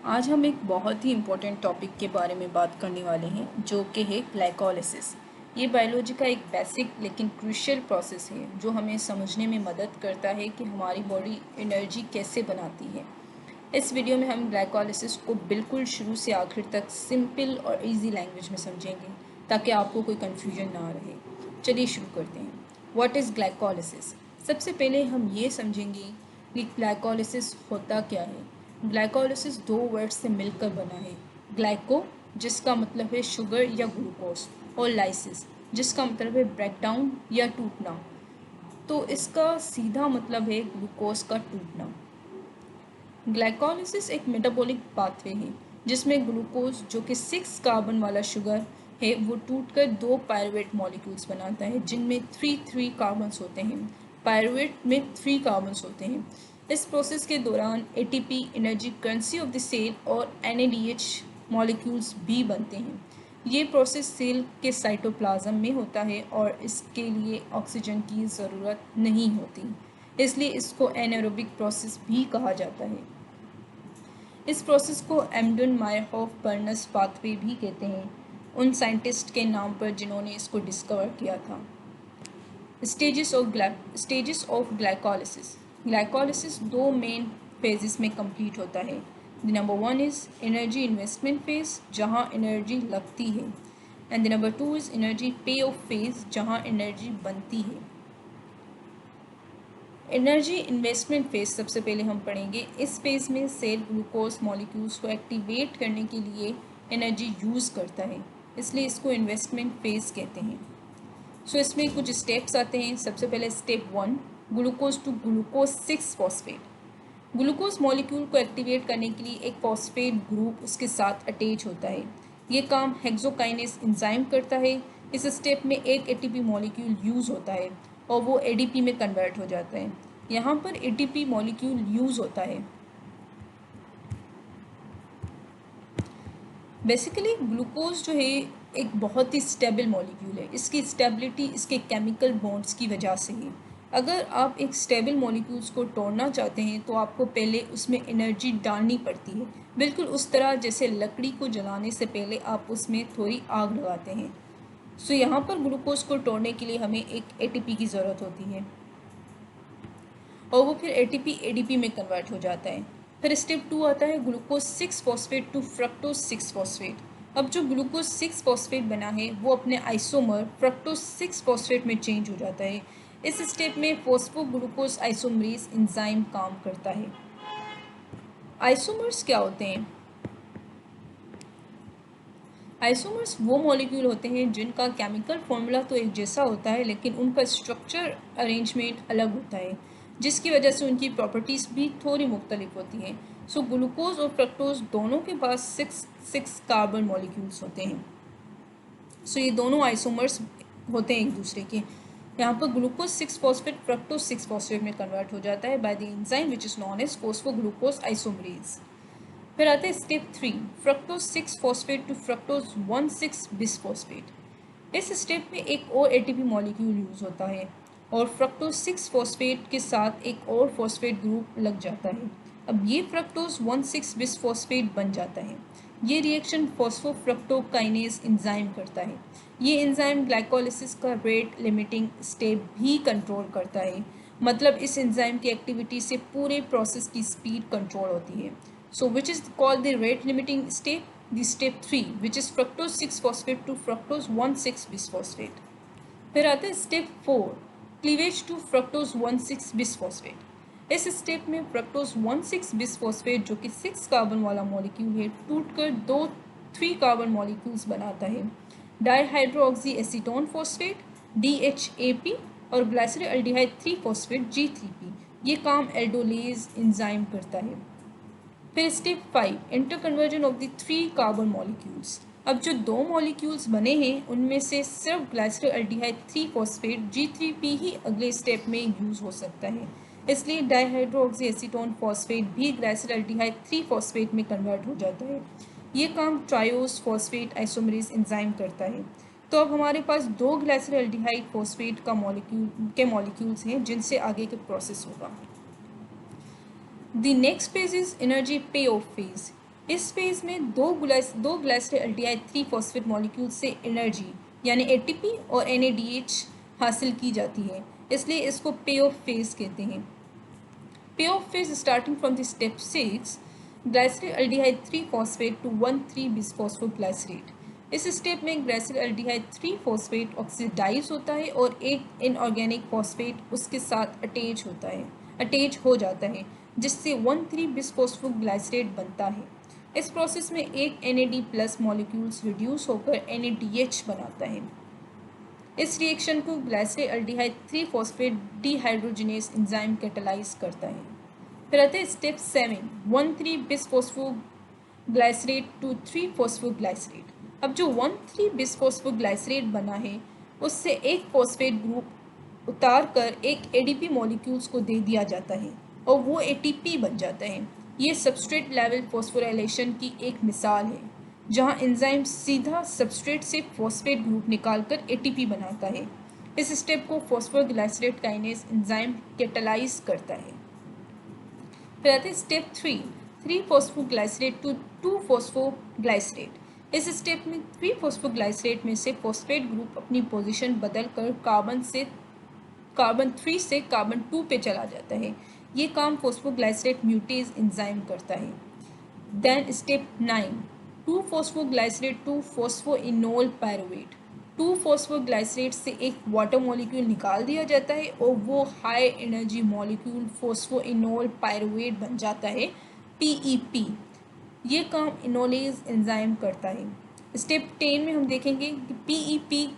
आज हम एक बहुत ही इम्पोर्टेंट टॉपिक के बारे में बात करने वाले हैं जो कि है ग्लाइकोलिसिस। ये बायोलॉजी का एक बेसिक लेकिन क्रूशियल प्रोसेस है जो हमें समझने में मदद करता है कि हमारी बॉडी एनर्जी कैसे बनाती है। इस वीडियो में हम ग्लाइकोलिसिस को बिल्कुल शुरू से आखिर तक सिंपल और इजी लैंग्वेज में समझेंगे ताकि आपको कोई कन्फ्यूजन ना रहे। चलिए शुरू करते हैं। What is glycolysis? सबसे पहले हम ये समझेंगे कि ग्लाइकोलिसिस होता क्या है। ग्लाइकोलिसिस दो वर्ड से मिलकर बना है। ग्लाइको जिसका मतलब है शुगर या ग्लूकोज, और लाइसिस जिसका मतलब है ब्रेकडाउन या टूटना। तो इसका सीधा मतलब है ग्लूकोज का टूटना। ग्लाइकोलिसिस एक मेटाबॉलिक पाथवे है जिसमें ग्लूकोज जो कि 6 कार्बन वाला शुगर है वो टूटकर दो पायरुवेट मॉलिक्यूल्स बनाता है जिनमें 3 कार्बन्स होते हैं। पायरुवेट में 3 कार्बन्स होते हैं। इस प्रोसेस के दौरान ATP energy currency of the cell और एनएडीएच मॉलिक्यूल्स भी बनते हैं। ये प्रोसेस सेल के साइटोप्लाज्म में होता है और इसके लिए ऑक्सीजन की ज़रूरत नहीं होती, इसलिए इसको एनारोबिक प्रोसेस भी कहा जाता है। इस प्रोसेस को एम्डन मायरहोफ बर्नस पाथवे भी कहते हैं, उन साइंटिस्ट के नाम पर जिन्होंने इसको डिस्कवर किया था। Stages of glycolysis. ग्लाइकोलिसिस दो मेन फेजेस में कंप्लीट होता है। The number 1 is energy investment phase जहाँ एनर्जी लगती है, and the number 2 is energy pay off phase जहाँ एनर्जी बनती है। एनर्जी इन्वेस्टमेंट फेज सबसे पहले हम पढ़ेंगे। इस फेज में सेल ग्लूकोज मॉलिक्यूल्स को एक्टिवेट करने के लिए एनर्जी यूज़ करता है, इसलिए इसको इन्वेस्टमेंट फेज कहते हैं। सो इसमें कुछ स्टेप्स आते हैं। सबसे पहले step 1, glucose to glucose 6 phosphate. Glucose molecule को एक्टिवेट करने के लिए एक फॉस्फेट ग्रुप उसके साथ अटैच होता है। ये काम हेक्सोकाइनेस एंजाइम करता है। इस स्टेप में एक एटीपी मॉलिक्यूल यूज़ होता है और वो एडीपी में कन्वर्ट हो जाता है। यहाँ पर एटीपी मॉलिक्यूल यूज़ होता है। बेसिकली ग्लूकोज जो है एक बहुत ही स्टेबल मॉलिक्यूल है। इसकी स्टेबिलिटी इसके केमिकल बॉन्ड्स की वजह से है। अगर आप एक स्टेबल मॉलिक्यूल्स को तोड़ना चाहते हैं तो आपको पहले उसमें एनर्जी डालनी पड़ती है, बिल्कुल उस तरह जैसे लकड़ी को जलाने से पहले आप उसमें थोड़ी आग लगाते हैं। सो यहाँ पर ग्लूकोज को तोड़ने के लिए हमें एक एटीपी की ज़रूरत होती है और वो फिर एटीपी एडीपी में कन्वर्ट हो जाता है। फिर स्टेप 2 आता है glucose 6 phosphate to fructose 6 phosphate. अब जो ग्लूकोज 6 फॉस्फेट बना है वो अपने आइसोमर फ्रक्टोज 6 फॉस्फेट में चेंज हो जाता है। इस स्टेप में फॉस्फोग्लूकोज आइसोमरेज एंजाइम काम करता है। आइसोमर्स क्या होते हैं? आइसोमर्स वो मॉलिक्यूल होते हैं जिनका केमिकल फॉर्मूला तो एक जैसा होता है लेकिन उनका स्ट्रक्चर अरेंजमेंट अलग होता है, जिसकी वजह से उनकी प्रॉपर्टीज़ भी थोड़ी मुख्तलिफ होती हैं। सो ग्लूकोज और फ्रक्टोज दोनों के पास 6 कार्बन मॉलिक्यूल्स होते हैं। सो ये दोनों आइसोमर्स होते हैं एक दूसरे के। यहाँ पर ग्लूकोज 6 फॉस्फेट फ्रक्टोज 6 फॉस्फेट में कन्वर्ट हो जाता है by the enzyme which is known as phosphoglucose isomerase. फिर आते हैं step 3, fructose 6 phosphate to fructose 1,6 bisphosphate. इस स्टेप में एक और एटीपी मॉलिक्यूल यूज़ होता है और फ्रक्टोज 6 फॉस्फेट के साथ एक और फॉस्फेट ग्रुप लग जाता है। अब ये फ्रक्टोज 1,6 बिसफॉस्फेट बन जाता है। ये रिएक्शन फॉस्फोफ्रक्टोकाइनेज एंजाइम करता है। ये एंजाइम ग्लाइकोलिसिस का रेट लिमिटिंग स्टेप भी कंट्रोल करता है। मतलब इस एंजाइम की एक्टिविटी से पूरे प्रोसेस की स्पीड कंट्रोल होती है। So which is called the rate limiting step? The step 3 which is fructose 6 phosphate to fructose 1,6 bisphosphate. फिर आता है step 4, cleavage to fructose 1,6 bisphosphate. इस स्टेप में फ्रक्टोज 1,6 बिसफॉस्फेट जो कि 6 कार्बन वाला मॉलिक्यूल है टूटकर दो 3 कार्बन मॉलिक्यूल्स बनाता है, डाईहाइड्रोक्सी एसीटोन फॉस्फेट DHAP और ग्लाइसरल्डिहाइड 3 फॉस्फेट G3P। ये काम एल्डोलेज एंजाइम करता है। फिर step 5, interconversion of the 3 carbon molecules. अब जो दो मॉलिक्यूल्स बने हैं उनमें से सिर्फ ग्लाइसरल्डिहाइड 3 फॉस्फेट G3P ही अगले स्टेप में यूज़ हो सकता है, इसलिए डाईहाइड्रोक्सी एसीटोन फॉस्फेट भी ग्लाइसरल्डिहाइड 3 फॉस्फेट में कन्वर्ट हो जाता है। ये काम ट्रायोस फॉस्फेट आइसोमरेज एंजाइम करता है। तो अब हमारे पास दो ग्लाइसरल्डिहाइड फॉस्फेट का मॉलिक्यूल्स हैं जिनसे आगे का प्रोसेस होगा। The next phase is energy payoff phase. इस फेज में दो ग्लाइसरॉल्डिहाइड 3 फॉस्फेट मॉलिक्यूल से एनर्जी यानी एटीपी और NADH हासिल की जाती है, इसलिए इसको पे ऑफ फेज कहते हैं। Pay off phase starting from the step 6 glyceraldehyde 3 phosphate to 1,3 bisphosphoglycerate. इस स्टेप में ग्लाइसरॉल्डिहाइड 3 फॉस्फेट ऑक्सीडाइज होता है और एक इनऑर्गेनिक फॉस्फेट उसके साथ अटैच हो जाता है, जिससे 1,3 बिसफॉस्फोग्लाइसरेट बनता है। इस प्रोसेस में एक NAD+ मॉलिक्यूल्स रिड्यूस होकर NADH बनाता है। इस रिएक्शन को ग्लाइसरॉल्डिहाइड 3 फॉस्फेट डिहाइड्रोजिनेज एंजाइम कैटालाइज करता है। फिर आते हैं स्टेप 7 1,3 बिसफॉस्फोग्लाइसरेट टू 3 फॉस्फोग्लाइसरेट। अब जो 1,3 बिसफॉस्फोग्लाइसरेट बना है उससे एक फॉस्फेट ग्रुप उतार कर एक ADP मॉलिक्यूल्स को दे दिया जाता है और वो ATP बन जाता है। ये सबस्ट्रेट लेवल फॉस्फोराइलेशन की एक मिसाल है, जहां एंजाइम सीधा सबस्ट्रेट से फॉस्फेट ग्रुप निकालकर ATP बनाता है। इस स्टेप को फॉस्फोग्लाइसरेट काइनेज एंजाइम कैटालाइज करता है। फिर आते हैं स्टेप 3 फॉस्फोग्लाइसरेट टू 2 फॉस्फोग्लाइसरेट। इस स्टेप में 3 फॉस्फोग्लाइसरेट में से फॉस्फेट ग्रुप अपनी पोजीशन बदलकर कार्बन 3 से कार्बन 2 पे चला जाता है। ये काम फॉस्फोग्लाइसरेट म्यूटेज एंजाइम करता है। Then step 9 2 phosphoglycerate to phosphoenol pyruvate. 2 phosphoglycerate से एक वाटर मॉलिक्यूल निकाल दिया जाता है और वो high energy molecule phosphoenol pyruvate बन जाता है, PEP। ये काम इनोलेज एंजाइम करता है। स्टेप 10 में हम देखेंगे कि PEP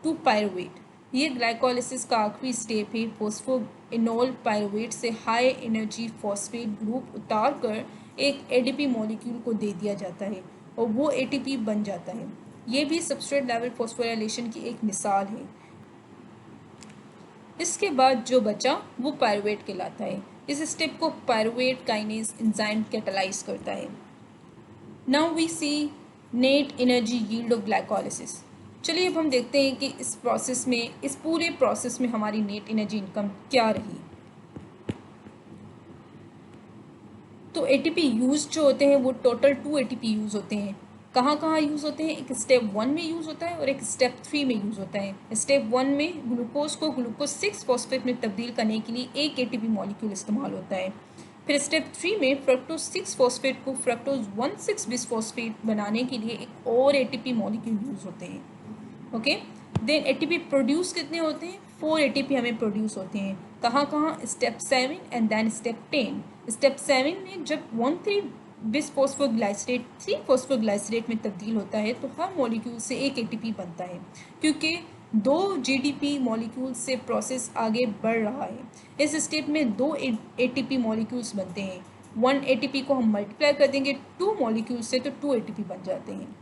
टू पायरुवेट, ये ग्लाइकोलिसिस का आखिरी स्टेप है। फॉस्फोइनोल पायरुवेट से हाई एनर्जी फॉस्फेट ग्रुप उतार कर एक ADP मॉलिक्यूल को दे दिया जाता है और वो ATP बन जाता है। ये भी सबस्ट्रेट लेवल फॉस्फोराइलेशन की एक मिसाल है। इसके बाद जो बचा वो पायरुवेट कहलाता है। इस स्टेप को पायरुवेट काइनेज एंजाइम कैटालाइज करता है। Now we see net energy yield of glycolysis. चलिए अब हम देखते हैं कि इस पूरे प्रोसेस में हमारी नेट एनर्जी इनकम क्या रही। तो ATP यूज जो होते हैं वो टोटल 2 ATP यूज़ होते हैं। कहाँ कहाँ यूज़ होते हैं? एक स्टेप 1 में यूज़ होता है और एक स्टेप 3 में यूज़ होता है। स्टेप 1 में ग्लूकोज को ग्लूकोज 6 फॉस्फेट में तब्दील करने के लिए एक ATP मॉलिक्यूल इस्तेमाल होता है। फिर स्टेप 3 में फ्रक्टोज 6 फॉस्फेट को फ्रक्टोज 1,6 बिसफॉस्फेट बनाने के लिए एक और ATP मॉलिक्यूल यूज़ होते हैं। ओके, देन ATP प्रोड्यूस कितने होते हैं? 4 ATP हमें प्रोड्यूस होते हैं। कहाँ कहाँ? Step 7 and then step 10। Step 7 में जब 1,3 बिसफॉस्फोग्लाइसरेट 3 फॉस्फोग्लाइसरेट में तब्दील होता है तो हर मॉलिक्यूल से एक ATP बनता है, क्योंकि 2 GDP मॉलिक्यूल से प्रोसेस आगे बढ़ रहा है। इस स्टेप में 2 ATP मॉलिक्यूल्स बनते हैं। 1 ATP को हम मल्टीप्लाई कर देंगे 2 मॉलिक्यूल से तो 2 ATP बन जाते हैं,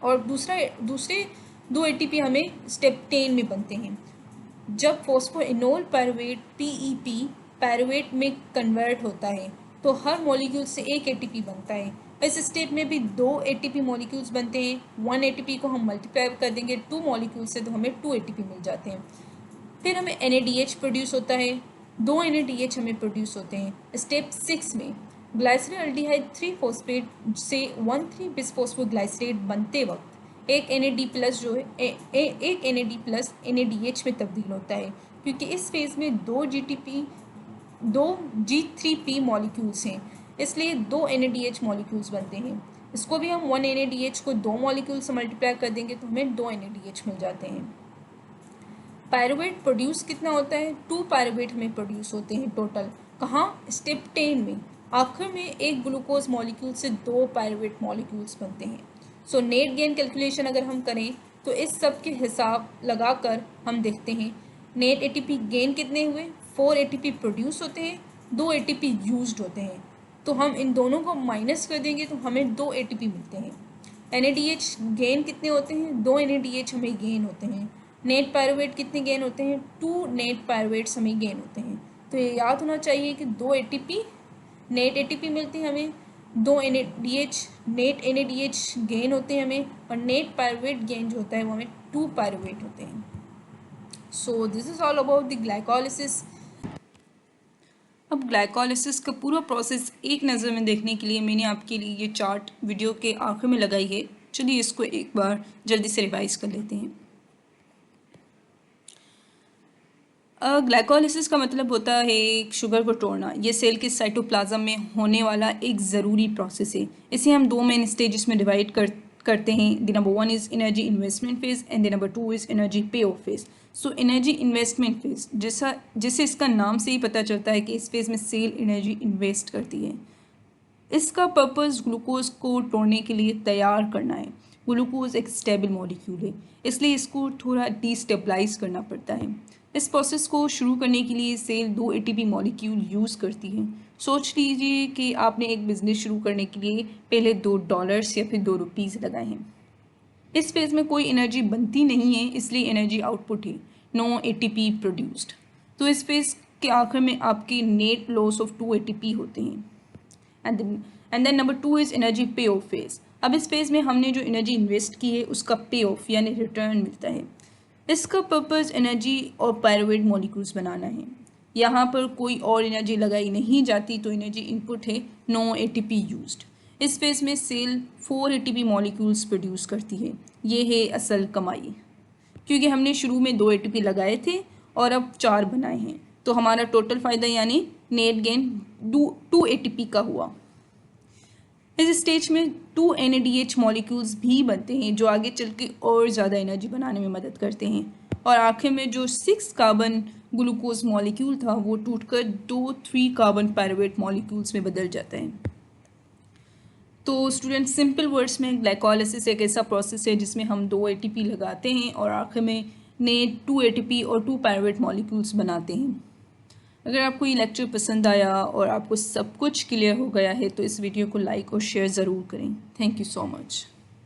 और दूसरे 2 ATP हमें स्टेप 10 में बनते हैं। जब फॉस्फोइनोल पायरुवेट PEP पायरुवेट में कन्वर्ट होता है तो हर मॉलिक्यूल से एक ATP बनता है। इस स्टेप में भी 2 ATP मॉलिक्यूल्स बनते हैं। 1 ATP को हम मल्टीप्लाई कर देंगे 2 मॉलिक्यूल से तो हमें 2 ATP मिल जाते हैं। फिर हमें NADH प्रोड्यूस होता है, 2 NADH हमें प्रोड्यूस होते हैं। स्टेप 6 में ग्लाइसरॉल्डिहाइड 3 फॉस्फेट से 1,3 बिसफॉस्फोग्लाइसरेट बनते वक्त एक NAD+ जो है एक NAD+ NADH में तब्दील होता है, क्योंकि इस फेज में 2 G3P मॉलिक्यूल्स हैं, इसलिए 2 NADH मॉलिक्यूल्स बनते हैं। इसको भी हम 1 NADH को 2 मॉलिक्यूल से मल्टीप्लाई कर देंगे तो हमें 2 NADH मिल जाते हैं। पायरुवेट प्रोड्यूस कितना होता है? 2 पायरुवेट हमें प्रोड्यूस होते हैं टोटल। कहाँ? स्टेप 10 में। आखिर में एक ग्लूकोज मॉलिक्यूल से 2 पायरुवेट मॉलिक्यूल्स बनते हैं। सो नेट गेन कैलकुलेशन अगर हम करें तो इस सब के हिसाब लगाकर हम देखते हैं नेट ATP गेन कितने हुए। 4 ATP प्रोड्यूस होते हैं, 2 ATP यूज्ड होते हैं, तो हम इन दोनों को माइनस कर देंगे तो हमें 2 ATP मिलते हैं। NADH गेन कितने होते हैं? 2 NADH हमें गेन होते हैं। नेट पायरुवेट कितने गेन होते हैं? 2 नेट पायरुवेट्स हमें गेन होते हैं। तो ये याद होना चाहिए कि 2 ATP नेट ATP मिलती है हमें, 2 NADH नेट NADH गेन होते हैं हमें, और नेट पायरुवेट गेन जो होता है वो हमें 2 पायरुवेट होते हैं। So this is all about the glycolysis. अब ग्लाइकोलिसिस का पूरा प्रोसेस एक नज़र में देखने के लिए मैंने आपके लिए ये चार्ट वीडियो के आखिर में लगाई है। चलिए इसको एक बार जल्दी से रिवाइज कर लेते हैं। ग्लाइकोलिसिस का मतलब होता है शुगर को तोड़ना। ये सेल के साइटोप्लाज्म में होने वाला एक ज़रूरी प्रोसेस है। इसे हम दो मेन स्टेजेस में डिवाइड करते हैं। The number 1 is energy investment phase and the number 2 is energy pay off phase. So energy investment phase जिसे इसका नाम से ही पता चलता है कि इस फेज में सेल एनर्जी इन्वेस्ट करती है। इसका पर्पस ग्लूकोज को तोड़ने के लिए तैयार करना है। ग्लूकोज एक स्टेबल मॉलिक्यूल है, इसलिए इसको थोड़ा डिस्टेबलाइज करना पड़ता है। इस प्रोसेस को शुरू करने के लिए सेल 2 एटीपी मॉलिक्यूल यूज़ करती है। सोच लीजिए कि आपने एक बिज़नेस शुरू करने के लिए पहले $2 या फिर ₹2 लगाए हैं। इस फेज़ में कोई एनर्जी बनती नहीं है, इसलिए एनर्जी आउटपुट है, नो एटीपी प्रोड्यूस्ड। तो इस फेज़ के आखिर में आपके नेट लॉस ऑफ 2 एटीपी होते हैं। And then number 2 is energy pay off phase. अब इस फेज़ में हमने जो एनर्जी इन्वेस्ट की है उसका पे ऑफ यानी रिटर्न मिलता है। इसका पर्पस एनर्जी और पायरुवेट मॉलिक्यूल्स बनाना है। यहाँ पर कोई और एनर्जी लगाई नहीं जाती, तो एनर्जी इनपुट है, नो एटीपी यूज्ड। इस फेज में सेल 4 एटीपी मॉलिक्यूल्स प्रोड्यूस करती है। ये है असल कमाई, क्योंकि हमने शुरू में 2 एटीपी लगाए थे और अब 4 बनाए हैं, तो हमारा टोटल फ़ायदा यानी नेट गेन 2 एटीपी का हुआ। इस स्टेज में 2 NADH मॉलिक्यूल्स भी बनते हैं जो आगे चल के और ज़्यादा एनर्जी बनाने में मदद करते हैं। और आखिर में जो 6 कार्बन ग्लूकोज मॉलिक्यूल था वो टूटकर 2 3 कार्बन पायरुवेट मॉलिक्यूल्स में बदल जाता है। तो स्टूडेंट, सिंपल वर्ड्स में ग्लाइकोलिसिस एक ऐसा प्रोसेस है जिसमें हम 2 ATP लगाते हैं और आखिर में नेट 2 ATP और 2 पायरुवेट मॉलिक्यूल्स बनाते हैं। अगर आपको ये लेक्चर पसंद आया और आपको सब कुछ क्लियर हो गया है तो इस वीडियो को लाइक और शेयर ज़रूर करें। Thank you so much.